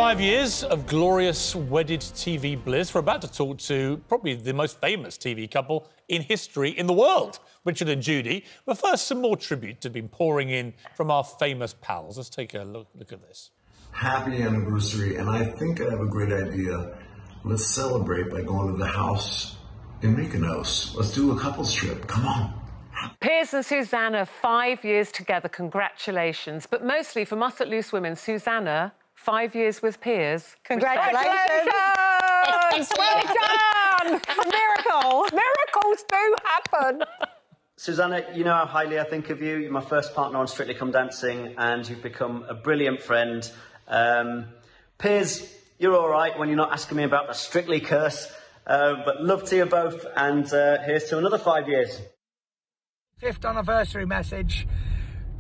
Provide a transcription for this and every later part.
5 years of glorious wedded TV bliss. We're about to talk to probably the most famous TV couple in history in the world, Richard and Judy. But first, some more tribute have been pouring in from our famous pals. Let's take a look at this. Happy anniversary, and I think I have a great idea. Let's celebrate by going to the house in Mykonos. Let's do a couples trip. Come on. Piers and Susanna, 5 years together. Congratulations. But mostly from us at Loose Women, Susanna, 5 years with Piers. Congratulations! Well done! It's a miracle. Miracles do happen. Susanna, you know how highly I think of you. You're my first partner on Strictly Come Dancing, and you've become a brilliant friend. Piers, you're all right when you're not asking me about the Strictly curse. But love to you both, and here's to another 5 years. 5th anniversary message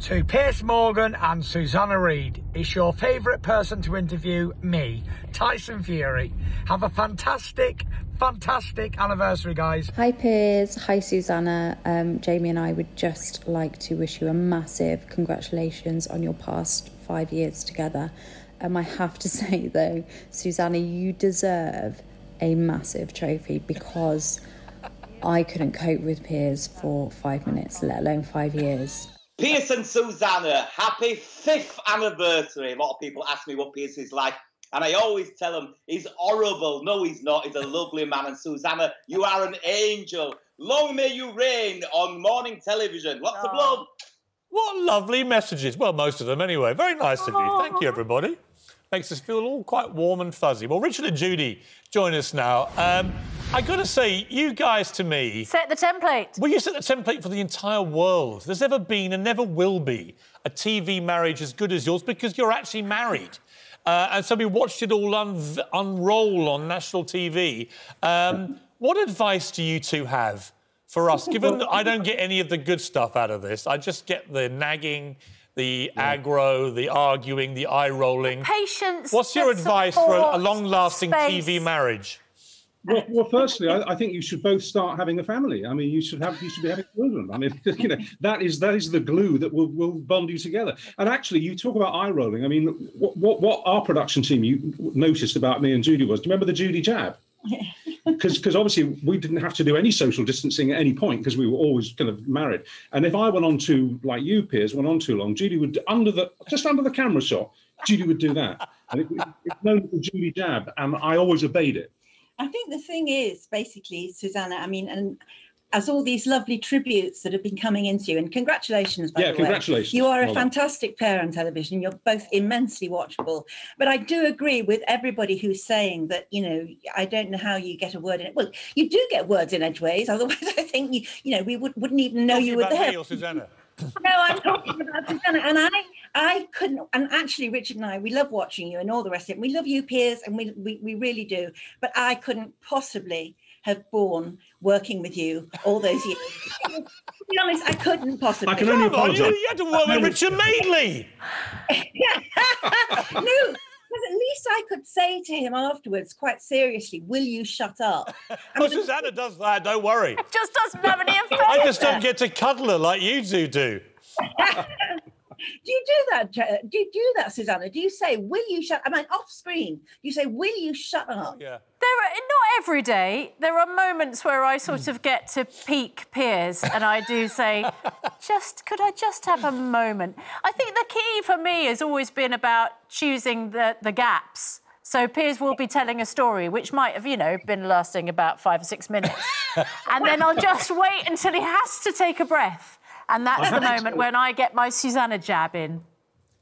to Piers Morgan and Susanna Reid. Is your favourite person to interview? Me, Tyson Fury. Have a fantastic anniversary, guys. Hi Piers, hi Susanna. Jamie and I would just like to wish you a massive congratulations on your past 5 years together. I have to say though, Susanna, you deserve a massive trophy because I couldn't cope with Piers for 5 minutes, let alone 5 years. Piers and Susanna, happy 5th anniversary. A lot of people ask me what Piers is like, and I always tell them he's horrible. No, he's not. He's a lovely man. And Susanna, you are an angel. Long may you reign on morning television. Lots of love. What lovely messages. Well, most of them anyway. Very nice of you. Thank you, everybody. Makes us feel all quite warm and fuzzy. Well, Richard and Judy join us now. I got to say, you guys, to me... Set the template. Well, you set the template for the entire world. There's never been and never will be a TV marriage as good as yours because you're actually married. And so we watched it all unroll on national TV. What advice do you two have for us, given that I don't get any of the good stuff out of this? I just get the nagging, the aggro, the arguing, the eye-rolling. Patience. What's your advice for a long-lasting TV marriage? Well, firstly, I think you should both start having a family. I mean, you should be having children. I mean, you know, that is the glue that will bond you together. And actually, you talk about eye rolling. I mean, what our production team you noticed about me and Judy was, do you remember the Judy jab? Because obviously we didn't have to do any social distancing at any point because we were always kind of married. And if I went on too, like you, Piers, went on too long, Judy would just under the camera shot, Judy would do that. And it's known as the Judy jab, and I always obeyed it. I think the thing is, basically, Susanna, I mean, and as all these lovely tributes that have been coming into you, and congratulations, by the way. Congratulations. You are a fantastic pair on television. You're both immensely watchable. But I do agree with everybody who's saying that, you know, I don't know how you get a word in it. Well, you do get words in edgeways. Otherwise, I think, we wouldn't even know you were there. Me or Susanna? No, I'm talking about Susanna, and I couldn't. And actually, Richard and I, we love watching you and all the rest of it. We love you, Piers, and we really do. But I couldn't possibly have borne working with you all those years. To be honest, I couldn't possibly. I can only apologise. You had to work with Richard Madeley. No. Because at least I could say to him afterwards, quite seriously, will you shut up? Well, Susanna does that, don't worry. Just doesn't have any effect. I just don't get to cuddle her like you two do. Do you do that? Do you do that, Susanna? Do you say, will you shut up? I mean, off screen, do you say, will you shut up? Yeah. Not every day. There are moments where I sort of get to peak Piers and I do say, could I just have a moment? I think the key for me has always been about choosing the gaps. So Piers will be telling a story, which might have, you know, been lasting about 5 or 6 minutes. And then I'll just wait until he has to take a breath. And that's the moment when I get my Susanna jab in.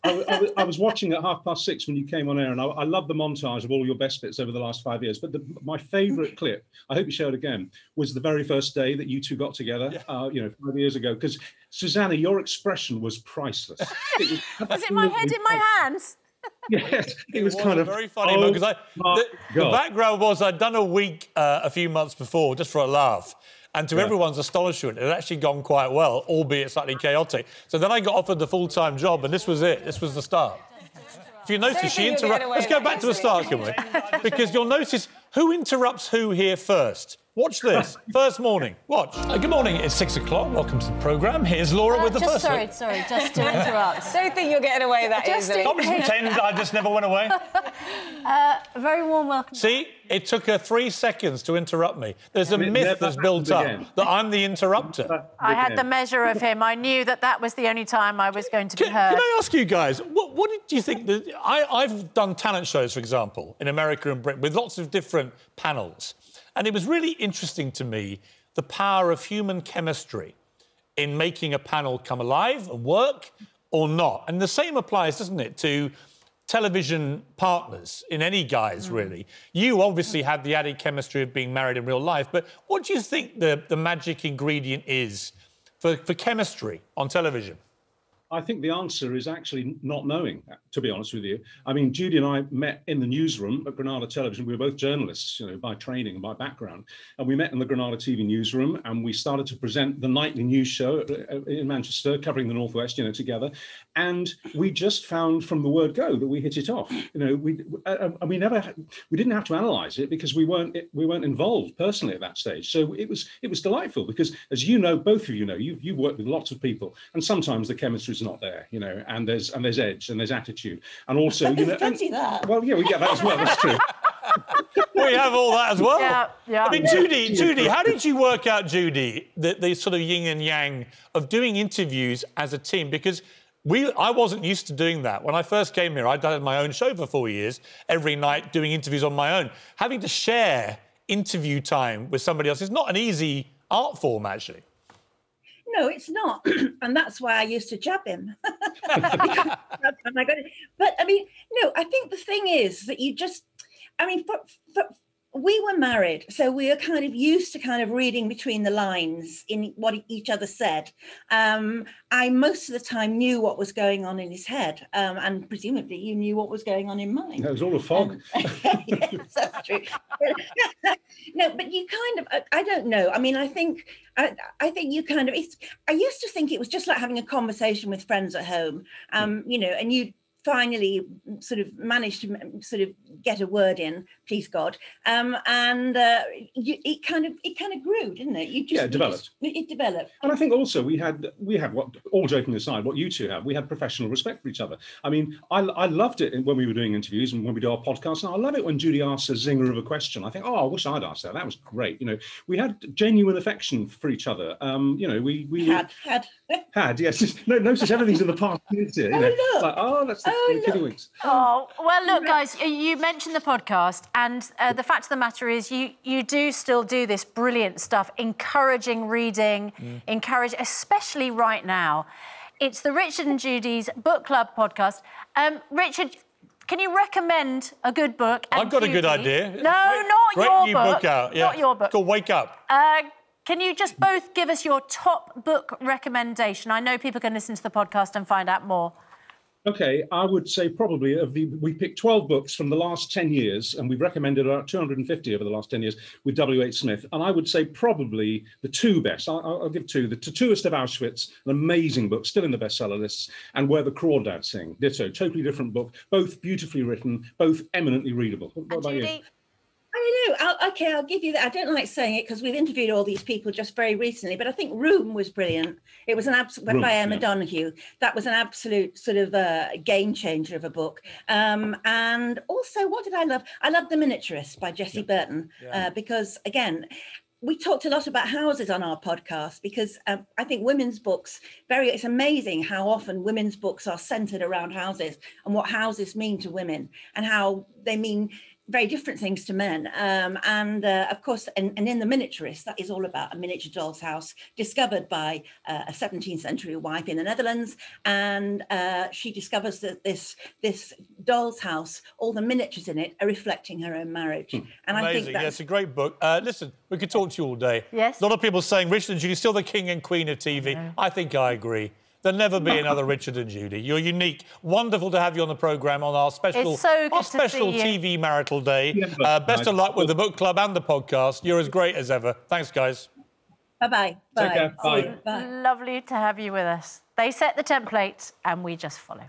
I was watching at 6:30 when you came on air, and I love the montage of all your best bits over the last 5 years. But my favourite clip, I hope you show it again, was the very first day that you two got together, you know, 5 years ago. Because, Susanna, your expression was priceless. Was it my head in my hands? Yes, it was kind of a very funny moment because the background was I'd done a week a few months before just for a laugh. And to everyone's astonishment, it had actually gone quite well, albeit slightly chaotic. So then I got offered the full-time job, and this was it. This was the start. If you notice, she interrupts... Let's go back to the start, can we? Because you'll notice who interrupts who here first. Watch this. First morning. Watch. Good morning. It's 6 o'clock. Welcome to the programme. Here's Laura with the first one. Sorry, just to interrupt. Don't think you'll get away that easily. Don't pretend I just never went away. A very warm welcome. See, it took her 3 seconds to interrupt me. There's a myth that's built up that I'm the interrupter. I had the measure of him. I knew that that was the only time I was going to be heard. Can I ask you guys, what did you think? I've done talent shows, for example, in America and Britain, with lots of different panels. And it was really interesting to me, the power of human chemistry in making a panel come alive and work or not. And the same applies, doesn't it, to television partners in any guise, really. You obviously had the added chemistry of being married in real life, but what do you think the magic ingredient is for chemistry on television? I think the answer is actually not knowing, to be honest with you. I mean, Judy and I met in the newsroom at Granada Television. We were both journalists, you know, by training and by background. And we met in the Granada TV newsroom and we started to present the nightly news show in Manchester, covering the Northwest, you know, together. And we just found from the word go that we hit it off. You know, we didn't have to analyse it because we weren't involved personally at that stage. So it was delightful because, as you know, both of you know, you've worked with lots of people, and sometimes the chemistry is not there, you know, and there's edge and there's attitude, and also you know, well, yeah, we get that as well. That's true. We have all that as well. Yeah. I mean, Judy, how did you work out, Judy, the sort of yin and yang of doing interviews as a team? Because I wasn't used to doing that. When I first came here, I'd done my own show for 4 years, every night doing interviews on my own. Having to share interview time with somebody else is not an easy art form, actually. No, it's not. And that's why I used to jab him. But, I mean, no, I think the thing is that you just, I mean, we were married, so we were kind of used to kind of reading between the lines in what each other said. I most of the time knew what was going on in his head, and presumably you knew what was going on in mine. It was all a fog. Yes, that's true. No, but you kind of, I don't know. I mean, I think you kind of, I used to think it was just like having a conversation with friends at home, you know, and you finally sort of managed to sort of get a word in, please God, and it kind of grew, didn't it? It developed. It developed. And I think also we had what, all joking aside, what you two have, we had professional respect for each other. I mean, I loved it when we were doing interviews and when we do our podcast, and I love it when Judy asks a zinger of a question. I think, oh, I wish I'd asked that. That was great. You know, we had genuine affection for each other. You know, we had, yes. No, notice everything's in the past. You know? Look. Like, oh, that's the Kiddywinks. Oh, well, look, guys, you mentioned the podcast, and the fact of the matter is you do still do this brilliant stuff, encouraging reading, especially right now. It's the Richard and Judy's Book Club podcast. Richard, can you recommend a good book? I've got a good idea. No, not your book. Out. Yeah. Not your book. It's called Wake Up. Can you just both give us your top book recommendation? I know people can listen to the podcast and find out more. Okay, I would say probably we picked 12 books from the last 10 years, and we've recommended about 250 over the last 10 years with W.H. Smith. And I would say probably the two best. I'll give two. The Tattooist of Auschwitz, an amazing book, still in the bestseller lists, and Where the Crawdads Sing, ditto, totally different book, both beautifully written, both eminently readable. What about you? I don't know. Okay, I'll give you that. I don't like saying it because we've interviewed all these people just very recently, but I think Room was brilliant. It was an absolute by Emma Donoghue. That was an absolute sort of game changer of a book. And also, what did I love? I loved The Miniaturist by Jessie Burton because, again, we talked a lot about houses on our podcast because I think women's books, it's amazing how often women's books are centered around houses and what houses mean to women and how they mean very different things to men. Of course, and in The Miniaturist, that is all about a miniature doll's house discovered by a 17th century wife in the Netherlands. And she discovers that this doll's house, all the miniatures in it are reflecting her own marriage. And amazing. I think that's... Yeah, it's a great book. Listen, we could talk to you all day. Yes. A lot of people saying Richard and Judy still the king and queen of TV. Yeah. I think I agree. There'll never be another Richard and Judy. You're unique. Wonderful to have you on the programme on our special, TV marital day. Yeah, best of luck with the book club and the podcast. You're as great as ever. Thanks, guys. Bye-bye. Take care. Bye. Lovely to have you with us. They set the template and we just follow.